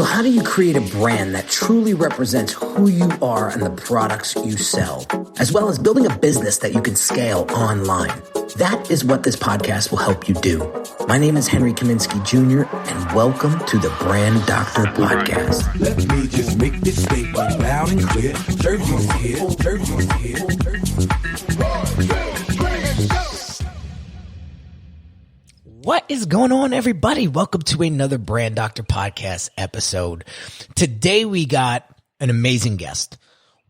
So how do you create a brand that truly represents who you are and the products you sell, as well as building a business that you can scale online? That is what this podcast will help you do. My name is Henry Kaminsk Jr., and welcome to the Brand Doctor Podcast. Let me just make this statement loud and clear. Jersey's here, Jersey's here, What is going on, everybody? Welcome to another Brand Doctor Podcast episode. Today we got an amazing guest.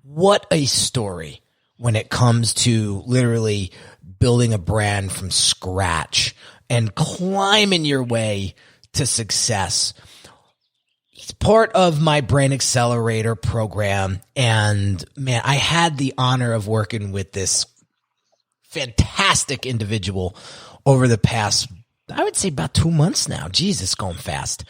What a story when it comes to literally building a brand from scratch and climbing your way to success. He's part of my Brand Accelerator program, and man, I had the honor of working with this fantastic individual over the past, I would say, about 2 months now. Jesus, it's going fast.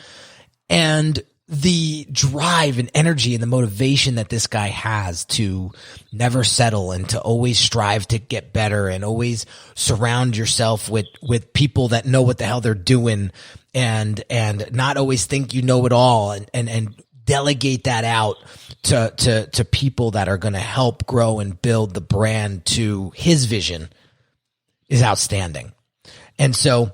And the drive and energy and the motivation that this guy has to never settle and to always strive to get better and always surround yourself with people that know what the hell they're doing and not always think you know it all and delegate that out to people that are going to help grow and build the brand to his vision is outstanding. And so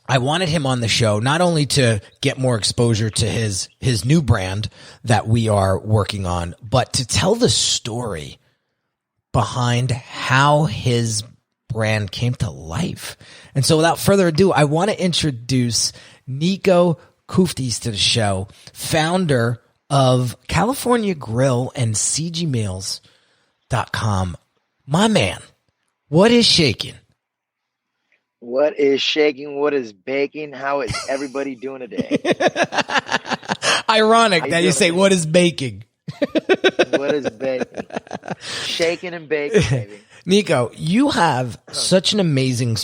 I wanted him on the show, not only to get more exposure to his new brand that we are working on, but to tell the story behind how his brand came to life. And so without further ado, I want to introduce Niko Kiouftis to the show, founder of California Grill and CGmeals.com. My man, what is shaking? What is shaking? What is baking? How is everybody doing today? Ironic that you say, what is baking? What is baking? Shaking and baking, baby. Niko, you have such an amazing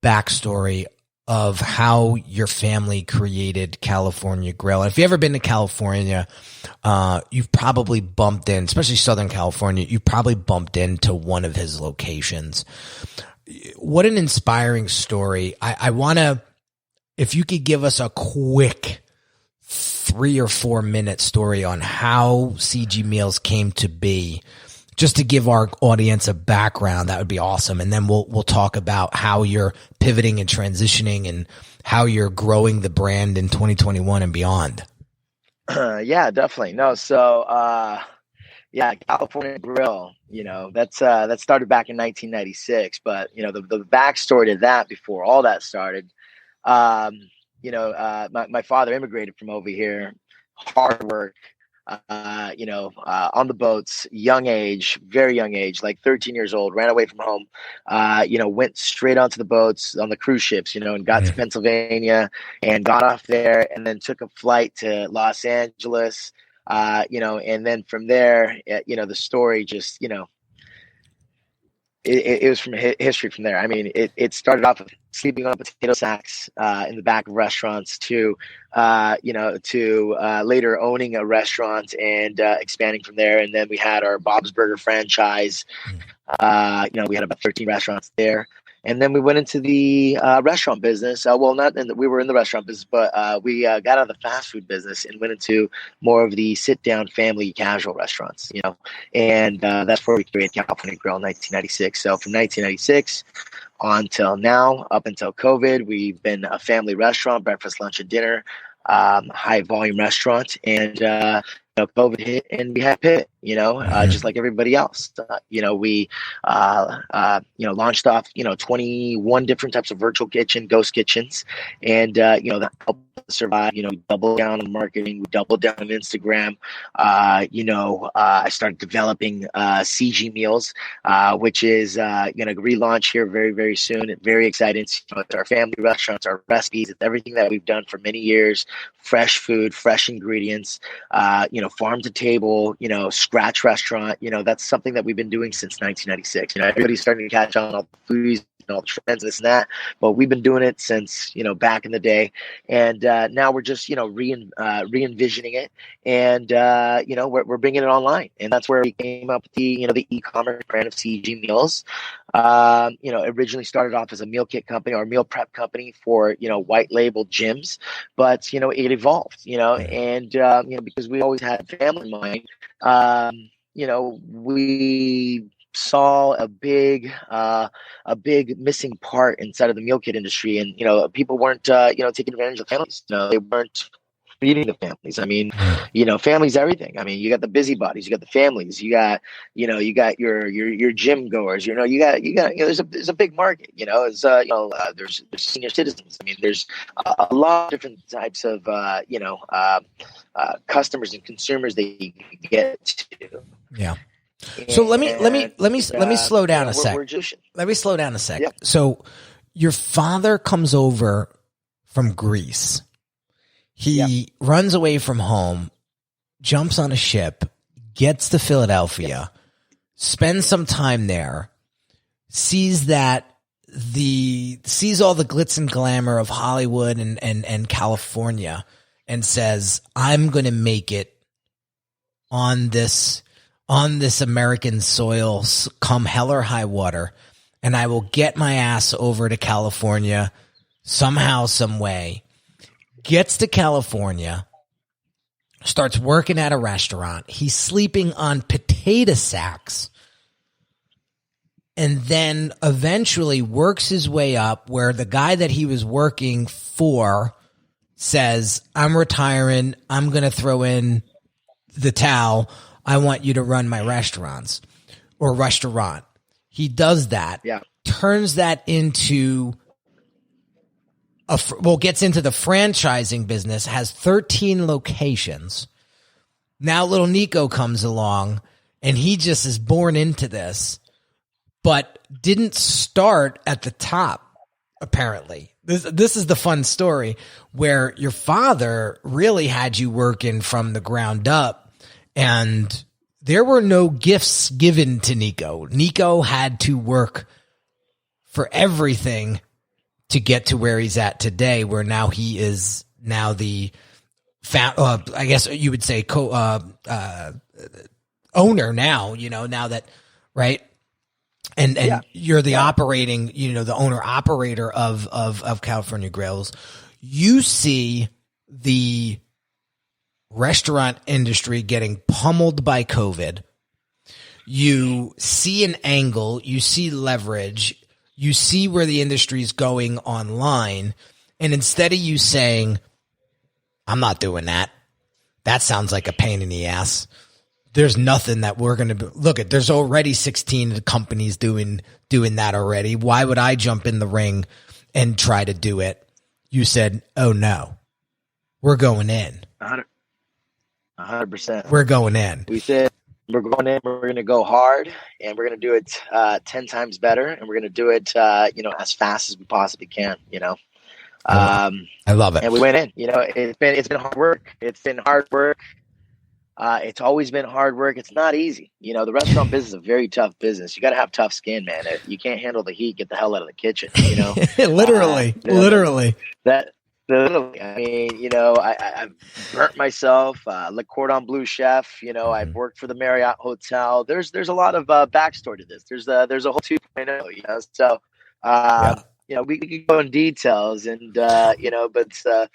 backstory of how your family created California Grill. And if you've ever been to California, you've probably bumped in, especially Southern California, you've probably bumped into one of his locations. What an inspiring story. I want to, if you could give us a quick 3 or 4 minute story on how CG Meals came to be, just to give our audience a background, that would be awesome. And then we'll talk about how you're pivoting and transitioning and how you're growing the brand in 2021 and beyond. Yeah, definitely. No, so, yeah, California Grill, that started back in 1996. But, the backstory to that before all that started, my father immigrated from over here, hard work, on the boats, very young age, like 13 years old, ran away from home, went straight onto the boats on the cruise ships, and got to Pennsylvania and got off there and then took a flight to Los Angeles. And then from there, the story just, it was from history from there. I mean, it started off with sleeping on potato sacks in the back of restaurants to later owning a restaurant and expanding from there. And then we had our Bob's Burger franchise. We had about 13 restaurants there. And then we went into the restaurant business. We were in the restaurant business, but we got out of the fast food business and went into more of the sit-down family casual restaurants, And that's where we created California Grill in 1996. So from 1996 until now, up until COVID, we've been a family restaurant, breakfast, lunch, and dinner, high volume restaurant. And COVID hit and we had pivot, just like everybody else. We launched off, 21 different types of virtual kitchen, ghost kitchens, and that helped us survive. We doubled down on marketing, we doubled down on Instagram. I started developing CG Meals, which is going to relaunch here very, very soon. Very excited. It's our family restaurants, our recipes, it's everything that we've done for many years. Fresh food, fresh ingredients, farm to table, scratch restaurant. That's something that we've been doing since 1996. Everybody's starting to catch on all the foodies all the trends, this and that. But we've been doing it since, back in the day. And now we're just, re-envisioning it. And, we're bringing it online. And that's where we came up with the e-commerce brand of CG Meals. Originally started off as a meal kit company or meal prep company for, white label gyms. But, it evolved, and, because we always had family in mind, we saw a big missing part inside of the meal kit industry, and people weren't taking advantage of families. They weren't feeding the families. I mean, family's everything. I mean, you got the busybodies, you got the families, you got your gym goers. There's a big market. There's senior citizens. I mean, there's a lot of different types of customers and consumers that you can get to. Yeah. So let me slow down a sec. Let me slow down a sec. Yep. So your father comes over from Greece. He runs away from home, jumps on a ship, gets to Philadelphia, spends some time there, sees all the glitz and glamour of Hollywood and California, and says, I'm going to make it on this American soil, come hell or high water, and I will get my ass over to California somehow, some way. Gets to California, starts working at a restaurant. He's sleeping on potato sacks, and then eventually works his way up where the guy that he was working for says, I'm retiring. I'm going to throw in the towel. I want you to run my restaurant. He does that. Yeah. Turns that into gets into the franchising business, has 13 locations. Now little Niko comes along and he just is born into this, but didn't start at the top, apparently. This is the fun story where your father really had you working from the ground up, and there were no gifts given to Niko. Niko had to work for everything to get to where he's at today, where now he is now the I guess you would say owner now, now that, right? And you're the operating, the owner operator of California Grills. You see the restaurant industry getting pummeled by COVID. You see an angle, you see leverage, you see where the industry is going online. And instead of you saying, I'm not doing that, that sounds like a pain in the ass. There's nothing that we're going to look at. There's already 16 companies doing that already. Why would I jump in the ring and try to do it? You said, oh no, we're going in. 100%. We're going in. We said, we're going in, we're going to go hard, and we're going to do it 10 times better, and we're going to do it, as fast as we possibly can, I love it. And we went in. It's been hard work. It's been hard work. It's always been hard work. It's not easy. The restaurant business is a very tough business. You got to have tough skin, man. If you can't handle the heat, get the hell out of the kitchen. Literally. Literally. I mean, I've burnt myself. Le Cordon Bleu chef. I've worked for the Marriott Hotel. There's a lot of backstory to this. There's a whole 2.0. So. We could go in details, and but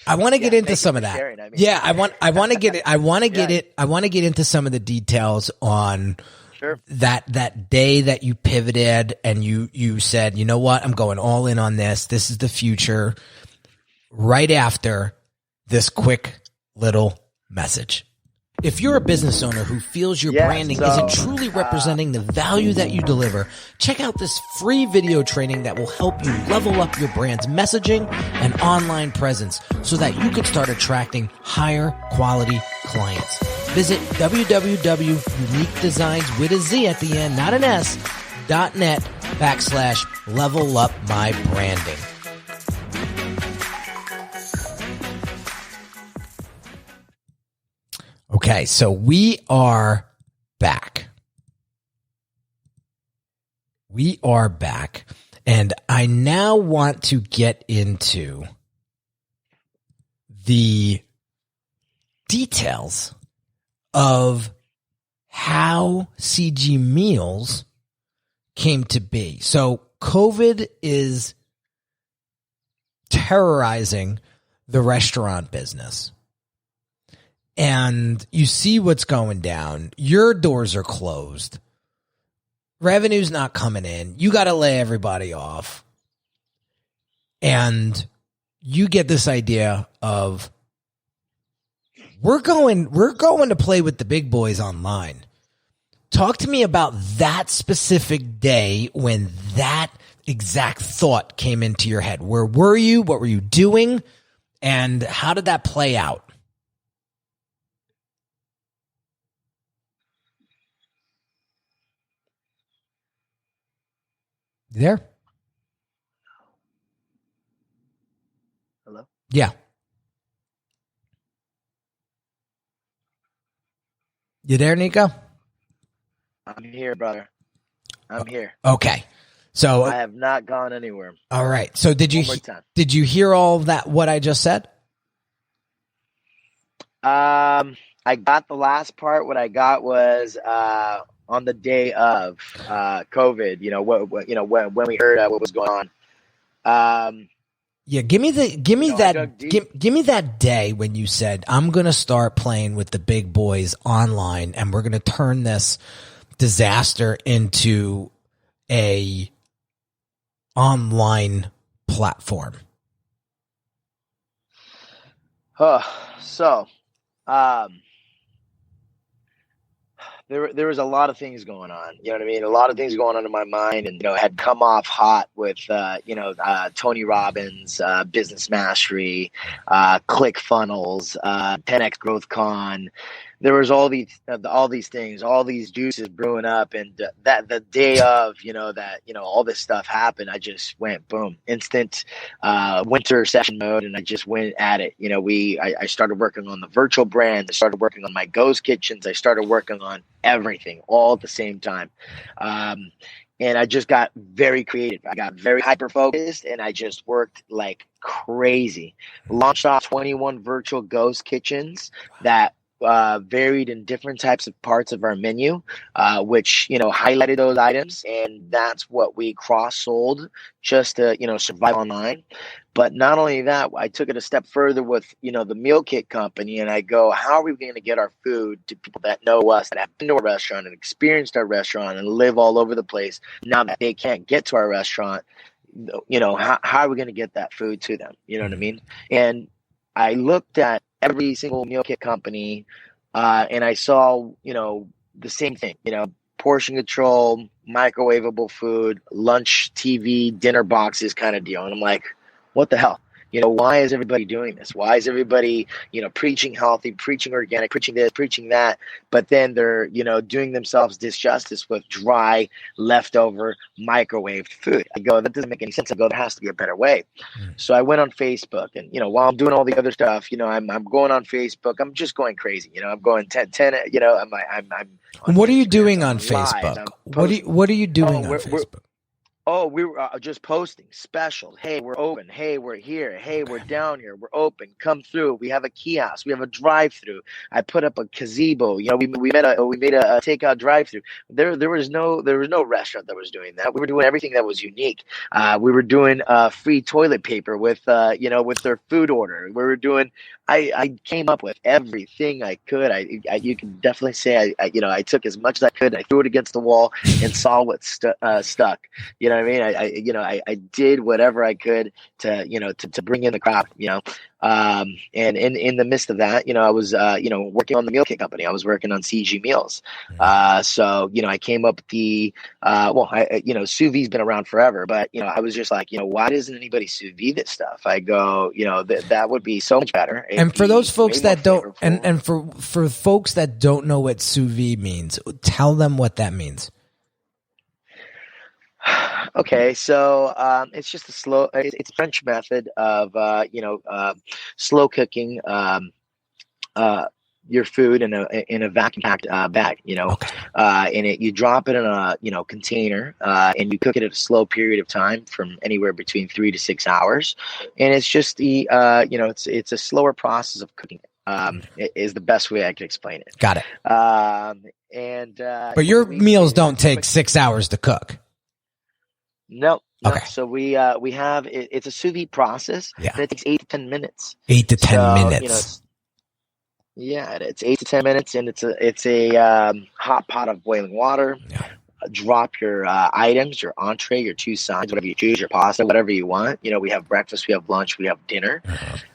I want to get into some of that. Sharing, I mean. Yeah, I want to get it. I want to get into some of the details on that day that you pivoted and you said, you know what, I'm going all in on this. This is the future. Right after this quick little message. If you're a business owner who feels your branding isn't truly representing the value that you deliver, check out this free video training that will help you level up your brand's messaging and online presence so that you can start attracting higher quality clients. Visit www.uniquedesigns with a Z at the end, not an S, .net/level up my branding. Okay, so we are back. And I now want to get into the details of how CG Meals came to be. So COVID is terrorizing the restaurant business. And you see what's going down. Your doors are closed. Revenue's not coming in. You got to lay everybody off. And you get this idea of we're going to play with the big boys online. Talk to me about that specific day when that exact thought came into your head. Where were you? What were you doing? And how did that play out? You there? Hello? Yeah. You there, Niko? I'm here, brother. I'm here. Okay. So I have not gone anywhere. All right. So did you hear all of that, what I just said? I got the last part. What I got was on the day of COVID. When we heard what was going on. Yeah, give me that day when you said, I'm going to start playing with the big boys online and we're going to turn this disaster into a online platform. There was a lot of things going on. You know what I mean? A lot of things going on in my mind, and I had come off hot with Tony Robbins, Business Mastery, ClickFunnels, 10x Growth Con. There was all these things, all these juices brewing up, and that the day of all this stuff happened, I just went boom, instant winter session mode, and I just went at it. I started working on the virtual brand, I started working on my ghost kitchens, I started working on everything all at the same time. And I just got very creative. I got very hyper focused, and I just worked like crazy. Launched off 21 virtual ghost kitchens that varied in different types of parts of our menu, which highlighted those items, and that's what we cross-sold just to survive online. But not only that, I took it a step further with the meal kit company, and I go, how are we going to get our food to people that know us, that have been to our restaurant and experienced our restaurant and live all over the place, now that they can't get to our restaurant? How are we going to get that food to them? You know what I mean? And I looked at every single meal kit company, and I saw, the same thing, portion control, microwavable food, lunch, TV, dinner boxes kind of deal. And I'm like, what the hell? Why is everybody doing this? Why is everybody, preaching healthy, preaching organic, preaching this, preaching that? But then they're, doing themselves disjustice with dry, leftover, microwaved food. I go, that doesn't make any sense. I go, there has to be a better way. So I went on Facebook, and, while I'm doing all the other stuff, I'm going on Facebook. I'm just going crazy. I'm going 10, I'm what are you doing on Facebook? What are you doing on Facebook? We were just posting specials. Hey, we're open. Hey, we're here. Hey, we're down here. We're open. Come through. We have a kiosk. We have a drive-through. I put up a gazebo. We made a takeout drive-through. There was no restaurant that was doing that. We were doing everything that was unique. We were doing free toilet paper with their food order. We were doing. I came up with everything I could. You can definitely say I took as much as I could. I threw it against the wall and saw what stuck. You know what I mean? I did whatever I could to bring in the crowd. And in the midst of that, I was working on the meal kit company. I was working on CG Meals. So I came up with the sous vide's been around forever, but I was just like, why doesn't anybody sous vide this stuff? I go, that would be so much better. And for those folks that don't, and for folks that don't know what sous vide means, tell them what that means. Okay, so it's just it's a French method of slow cooking your food in a vacuum packed bag, Okay. and you drop it in a container, and you cook it at a slow period of time from anywhere between 3 to 6 hours, and it's just it's a slower process of cooking it. Is the best way I could explain it. Got it. And But your meals don't take 6 hours to cook. No. Okay. So we have it's a sous vide process. Yeah. And it takes 8 to 10 minutes. 8 to 10 minutes. It's 8 to 10 minutes, and it's a hot pot of boiling water. Yeah. Drop your items, your entree, your two sides, whatever you choose, your pasta, whatever you want. We have breakfast, we have lunch, we have dinner,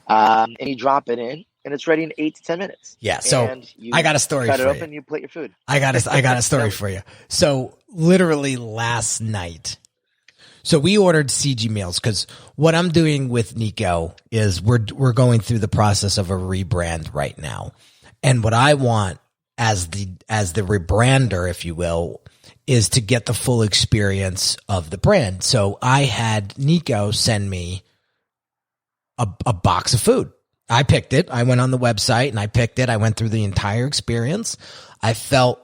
and you drop it in, and it's ready in 8 to 10 minutes. Yeah. So I got a story cut for it you. open, you plate your food. I got a story for you. So literally last night. So we ordered CG meals because what I'm doing with Niko is we're going through the process of a rebrand right now. And what I want as the rebrander, if you will, is to get the full experience of the brand. So I had Niko send me a box of food. I picked it. I went on the website and I picked it. I went through the entire experience. I felt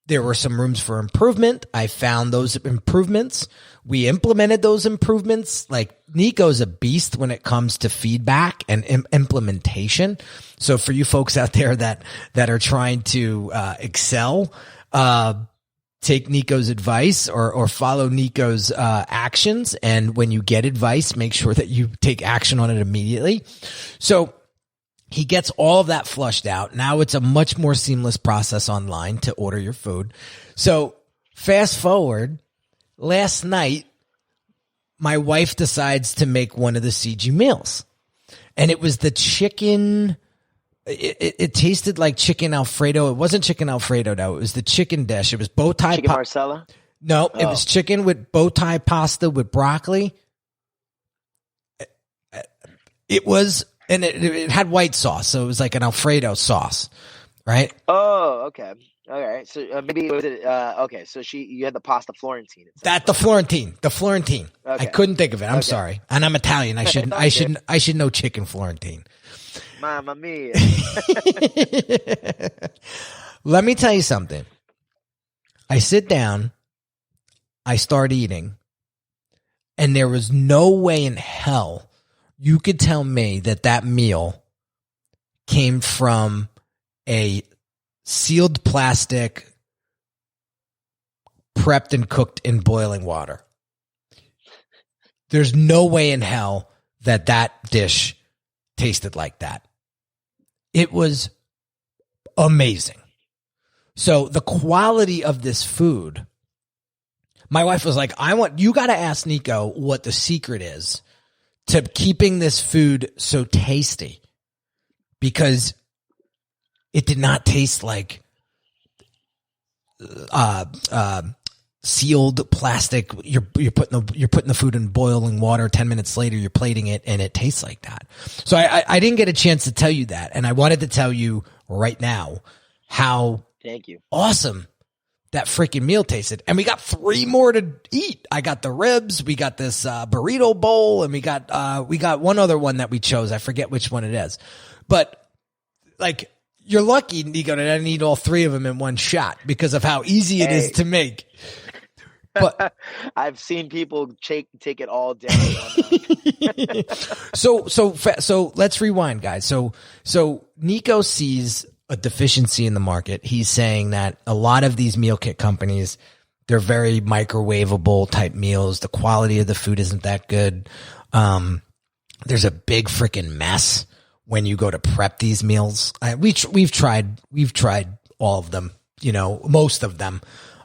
there were some rooms for improvement. I found those improvements. We implemented those improvements. Like Niko's a beast when it comes to feedback and implementation. So for you folks out there that are trying to excel, take Niko's advice or follow Niko's actions. And when you get advice, make sure that you take action on it immediately. So he gets all of that flushed out. Now it's a much more seamless process online to order your food. So fast forward, last night, my wife decides to make one of the CG meals. And it was the chicken. It tasted like chicken Alfredo. It wasn't chicken Alfredo, though. It was the chicken dish. It was bow tie. Chicken Marcella? No, it was chicken with bow tie pasta with broccoli. It was... And it had white sauce, so it was like an Alfredo sauce, right? Oh, okay. All right. So maybe it was okay. So you had the pasta Florentine. The Florentine. Okay. I couldn't think of it. I'm sorry, and I'm Italian. I should know chicken Florentine. Mamma mia. Let me tell you something. I sit down, I start eating, and there was no way in hell you could tell me that meal came from a sealed plastic, prepped and cooked in boiling water. There's no way in hell that dish tasted like that. It was amazing. So the quality of this food, my wife was like, you got to ask Niko what the secret is to keeping this food so tasty, because it did not taste like sealed plastic. You're putting the food in boiling water. 10 minutes later, you're plating it, and it tastes like that. So I didn't get a chance to tell you that, and I wanted to tell you right now how thank you awesome that freaking meal tasted. And we got 3 more to eat. I got the ribs, we got this burrito bowl, and we got one other one that we chose. I forget which one it is. But like, you're lucky, Niko, that I didn't eat all 3 of them in one shot because of how easy it is to make. But I've seen people take it all down. So let's rewind, guys. So Niko sees a deficiency in the market. He's saying that a lot of these meal kit companies, they're very microwavable type meals. The quality of the food isn't that good. There's a big freaking mess when you go to prep these meals. We've tried all of them, most of them,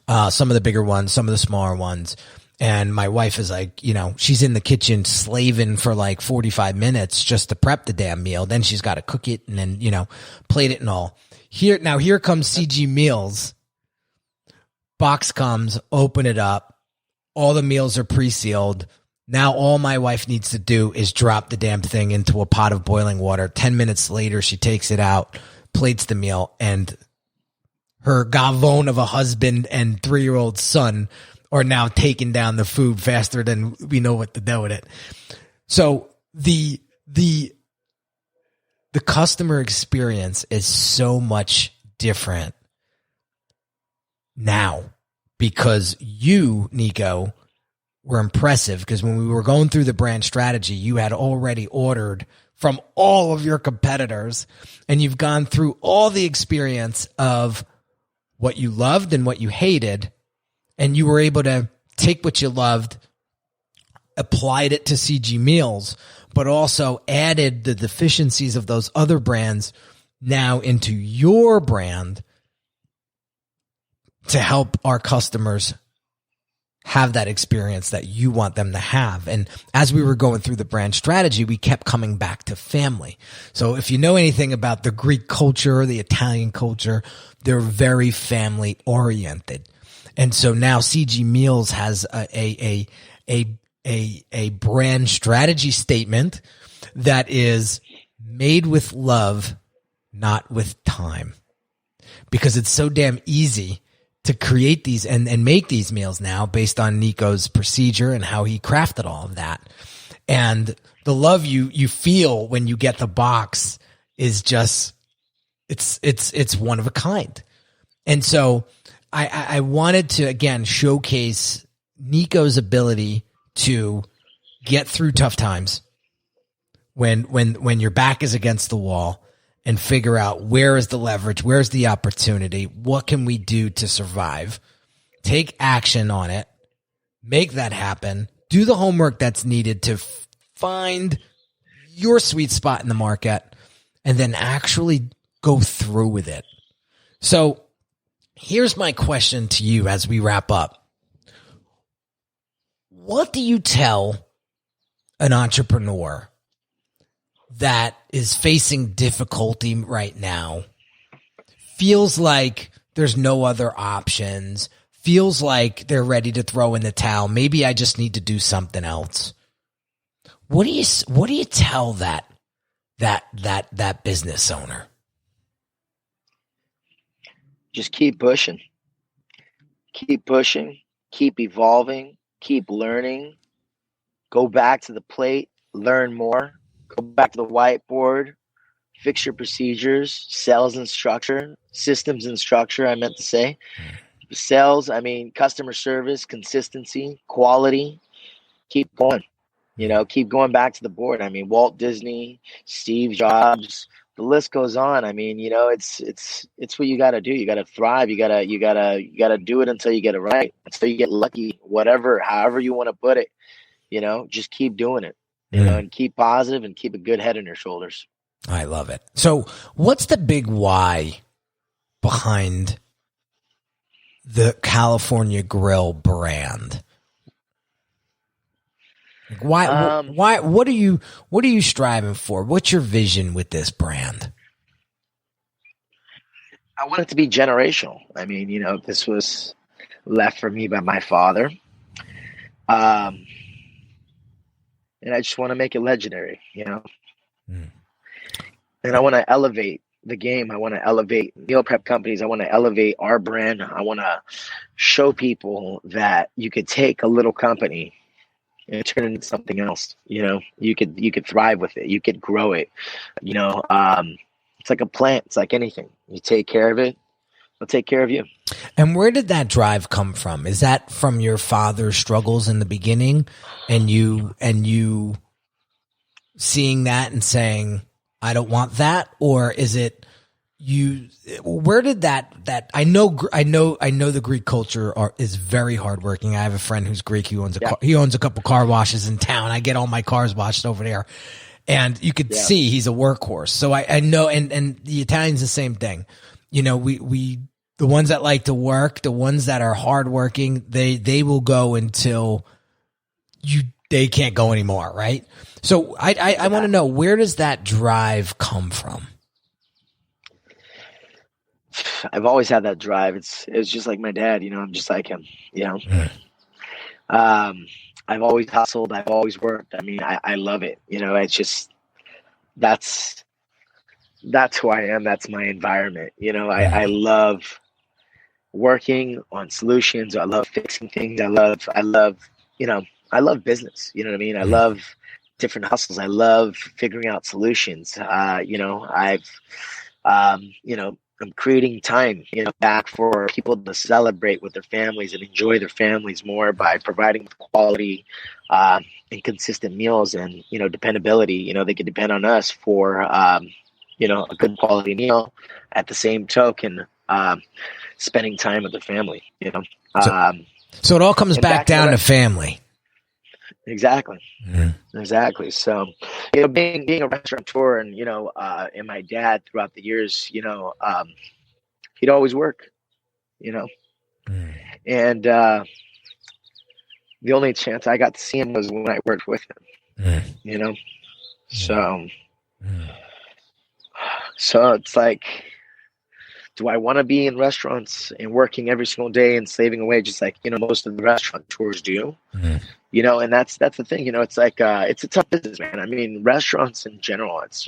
some of the bigger ones, some of the smaller ones. And my wife is like, she's in the kitchen slaving for like 45 minutes just to prep the damn meal. Then she's got to cook it and then, plate it and all. Here comes CG Meals. Box comes, open it up. All the meals are pre-sealed. Now all my wife needs to do is drop the damn thing into a pot of boiling water. 10 minutes later, she takes it out, plates the meal, and her gavone of a husband and 3-year-old son are now taking down the food faster than we know what to do with it. So the the customer experience is so much different now because you, Niko, were impressive because when we were going through the brand strategy, you had already ordered from all of your competitors and you've gone through all the experience of what you loved and what you hated. And you were able to take what you loved, applied it to CG Meals, but also added the deficiencies of those other brands now into your brand to help our customers have that experience that you want them to have. And as we were going through the brand strategy, we kept coming back to family. So if you know anything about the Greek culture, the Italian culture, they're very family oriented. And so now CG Meals has a brand strategy statement that is made with love, not with time, because it's so damn easy to create these and make these meals now based on Niko's procedure and how he crafted all of that. And the love you feel when you get the box is just, it's one of a kind. And so I wanted to, again, showcase Niko's ability to get through tough times when your back is against the wall and figure out where is the leverage, where's the opportunity, what can we do to survive, take action on it, make that happen, do the homework that's needed to find your sweet spot in the market, and then actually go through with it. So here's my question to you as we wrap up. What do you tell an entrepreneur that is facing difficulty right now, feels like there's no other options, feels like they're ready to throw in the towel, maybe I just need to do something else? What do you tell that business owner? Just keep pushing, keep evolving, keep learning, go back to the plate, learn more, go back to the whiteboard, fix your procedures, sales and structure, systems and structure, I meant to say. Sales, customer service, consistency, quality, keep going. Keep going back to the board. Walt Disney, Steve Jobs, the list goes on. It's what you got to do. You got to thrive. You got to do it until you get it right, until you get lucky, however you want to put it. Just keep doing it. And keep positive and keep a good head on your shoulders. I love it. So what's the big why behind the California Grill brand? Why, what are you striving for? What's your vision with this brand? I want it to be generational. This was left for me by my father. And I just want to make it legendary, And I want to elevate the game. I want to elevate meal prep companies. I want to elevate our brand. I want to show people that you could take a little company and turn it into something else. You could thrive with it. You could grow it. It's like a plant. It's like anything. You take care of it, it'll take care of you. And where did that drive come from? Is that from your father's struggles in the beginning and you seeing that and saying, I don't want that? Or is it where did that I know the Greek culture is very hardworking. I have a friend who's Greek. He owns a couple car washes in town. I get all my cars washed over there. And you could see he's a workhorse. So I know, and the Italians, the same thing. The ones that like to work, the ones that are hardworking, they will go until they can't go anymore, right? So I want to know, where does that drive come from? I've always had that drive. It's just like my dad, I'm just like him, I've always hustled. I've always worked. I love it. It's just, that's who I am. That's my environment. I love working on solutions. I love fixing things. I love business. You know what I mean? I love different hustles. I love figuring out solutions. I'm creating time, back for people to celebrate with their families and enjoy their families more by providing quality and consistent meals and, dependability. They can depend on us for, a good quality meal at the same token, spending time with the family, So it all comes back down to family. Exactly. Mm-hmm. Exactly. So, being a restaurateur and my dad throughout the years, he'd always work, and the only chance I got to see him was when I worked with him, So, so it's like, do I want to be in restaurants and working every single day and slaving away just like, most of the restaurateurs do? And that's the thing, it's like, it's a tough business, man. I mean, restaurants in general, it's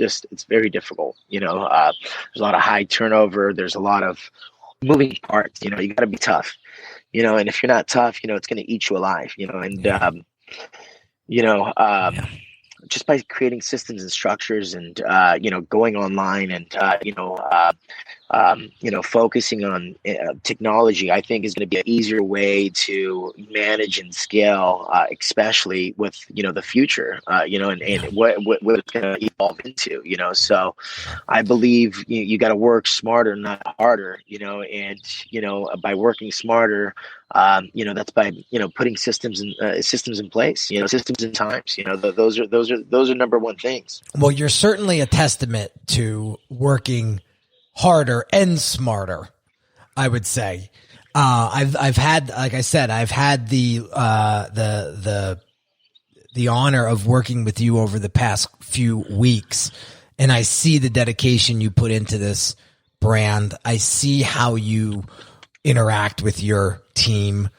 very difficult. There's a lot of high turnover. There's a lot of moving parts, you got to be tough, and if you're not tough, it's going to eat you alive, just by creating systems and structures and, going online and, focusing on technology, I think is going to be an easier way to manage and scale, especially with, the future, and what it's going to evolve into, so I believe you got to work smarter, not harder, and, by working smarter, that's by, putting systems in place, systems and times, those are number one things. Well, you're certainly a testament to working harder and smarter, I would say. I've had, like I said, I've had the honor of working with you over the past few weeks, and I see the dedication you put into this brand. I see how you interact with your team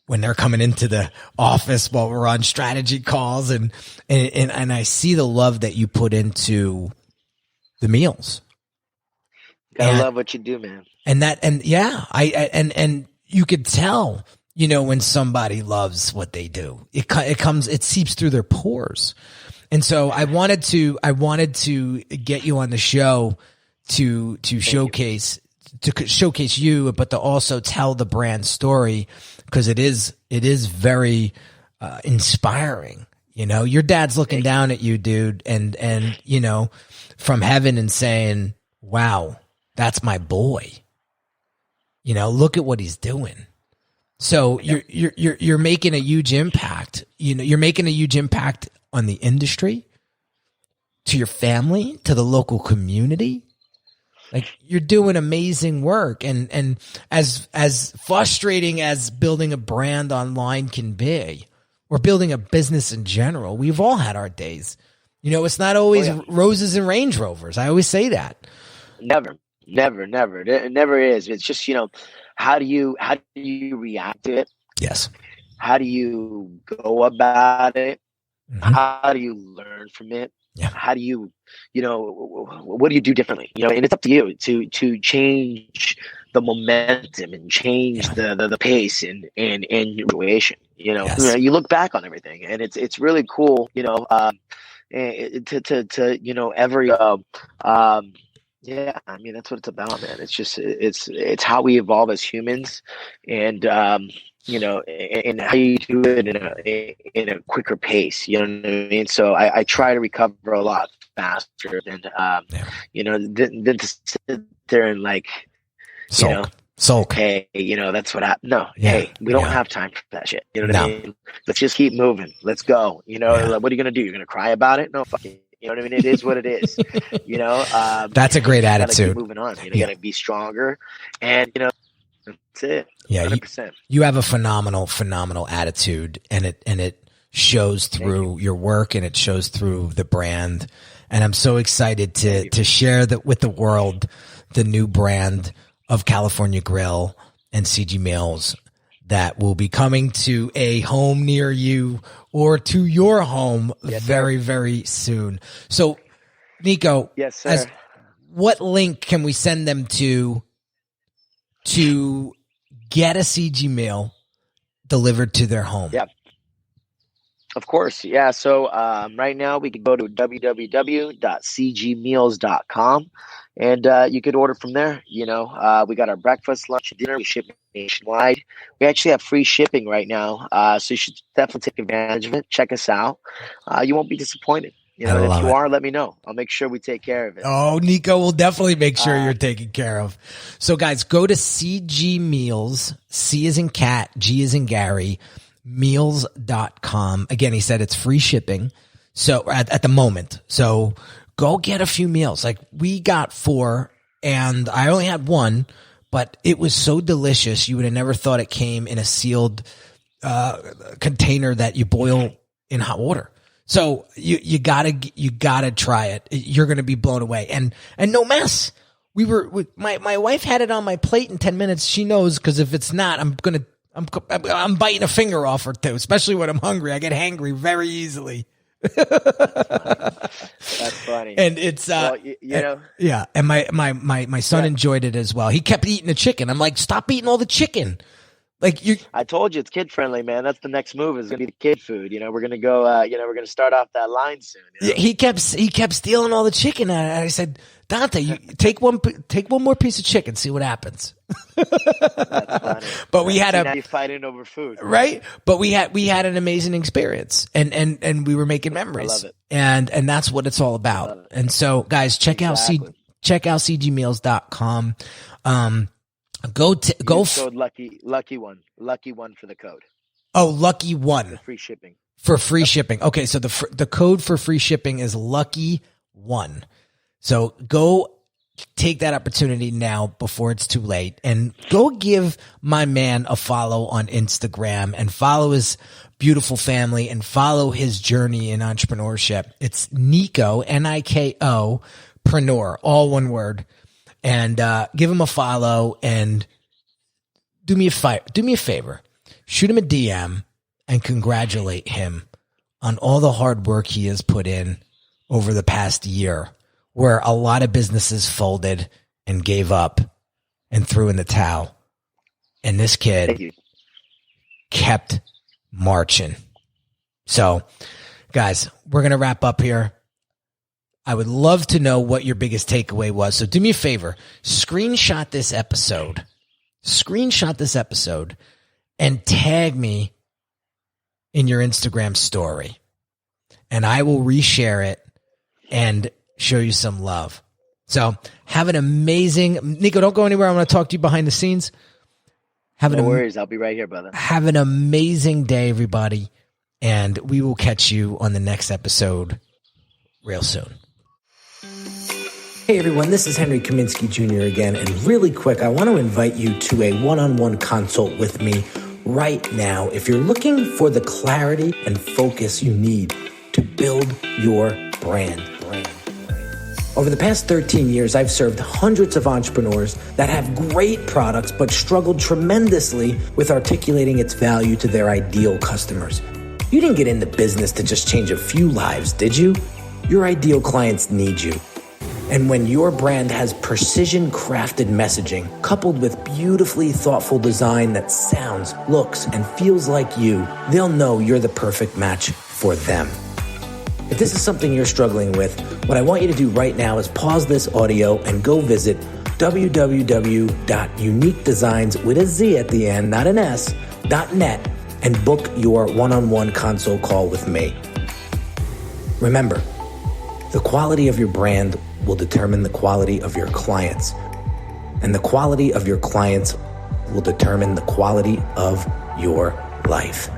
when they're coming into the office while we're on strategy calls, and I see the love that you put into the meals. Gotta love what you do, man. And you could tell, when somebody loves what they do, it seeps through their pores. And so I wanted to get you on the show to showcase you, but to also tell the brand story, because it is very inspiring. Your dad's looking down at you, dude, and from heaven and saying, "Wow, that's my boy. Look at what he's doing." So you're making a huge impact. You're making a huge impact on the industry, to your family, to the local community. Like, you're doing amazing work, and as frustrating as building a brand online can be, or building a business in general, we've all had our days. It's not always roses and Range Rovers. I always say that. Never. It never is. It's just, how do you react to it? Yes. How do you go about it? Mm-hmm. How do you learn from it? Yeah. How do you, what do you do differently? And it's up to you to change the momentum and change the pace and your situation. Yes. You look back on everything, and it's really cool. Every yeah, I mean, that's what it's about, man. It's just it's how we evolve as humans, and and how you do it in a quicker pace. You know what I mean? So I try to recover a lot faster than than to sit there and like sulk. Hey, that's what happened. No, hey, we don't have time for that shit. You know what I mean? Let's just keep moving. Let's go. Like, what are you gonna do? You're gonna cry about it? No, fuck it. You know what I mean? It is what it is. That's a great attitude. Keep moving on. You gotta be stronger, and that's it. Yeah, 100%. You have a phenomenal attitude, and it shows through your work, and it shows through the brand. And I'm so excited to share that with the world, the new brand of California Grill and CG Meals that will be coming to a home near you or to your home very, very soon. So, Niko, yes, sir. What link can we send them to get a CG meal delivered to their home? Yep. Of course. Yeah. So right now we can go to www.cgmeals.com and you could order from there. We got our breakfast, lunch, and dinner. We ship nationwide. We actually have free shipping right now. So you should definitely take advantage of it. Check us out. You won't be disappointed. I And if love you it. are, let me know. I'll make sure we take care of it. Oh, Niko will definitely make sure you're taken care of. So guys, go to CG Meals, C as in cat, G as in Gary, meals.com. Again, he said it's free shipping. So at the moment, so go get a few meals. Like we got 4 and I only had 1, but it was so delicious. You would have never thought it came in a sealed, container that you boil in hot water. So you gotta try it. You're going to be blown away and no mess. My wife had it on my plate in 10 minutes. She knows, cause if it's not, I'm biting a finger off or two, especially when I'm hungry. I get hangry very easily. That's funny. And it's, yeah. And my son enjoyed it as well. He kept eating the chicken. I'm like, stop eating all the chicken. Like I told you it's kid friendly, man. That's the next move is going to be the kid food. We're going to go, we're going to start off that line soon. He kept stealing all the chicken. And I said, Dante, you take one more piece of chicken, see what happens. That's funny. But we had now you're fighting over food, right? But we had an amazing experience and we were making memories. I love it. And that's what it's all about. And so guys, check out cgmeals.com. Code lucky one for the code. Oh, lucky one. For free shipping. For free shipping. Okay. So the code for free shipping is lucky one. So go take that opportunity now before it's too late and go give my man a follow on Instagram and follow his beautiful family and follow his journey in entrepreneurship. It's Niko, Niko, preneur, all one word. And give him a follow and do me a favor. Shoot him a DM and congratulate him on all the hard work he has put in over the past year, where a lot of businesses folded and gave up and threw in the towel. And this kid kept marching. So, guys, we're going to wrap up here. I would love to know what your biggest takeaway was. So do me a favor, screenshot this episode and tag me in your Instagram story and I will reshare it and show you some love. So have an amazing, Niko, don't go anywhere. I'm going to talk to you behind the scenes. No worries. I'll be right here, brother. Have an amazing day, everybody. And we will catch you on the next episode real soon. Hey everyone, this is Henry Kaminsk Jr. again, and really quick, I want to invite you to a one-on-one consult with me right now if you're looking for the clarity and focus you need to build your brand. Over the past 13 years, I've served hundreds of entrepreneurs that have great products but struggled tremendously with articulating its value to their ideal customers. You didn't get into business to just change a few lives, did you? Your ideal clients need you. And when your brand has precision-crafted messaging coupled with beautifully thoughtful design that sounds, looks, and feels like you, they'll know you're the perfect match for them. If this is something you're struggling with, what I want you to do right now is pause this audio and go visit www.uniquedesigns with a Z at the end, not an S, .net, and book your one-on-one consult call with me. Remember, the quality of your brand will determine the quality of your clients, and the quality of your clients will determine the quality of your life.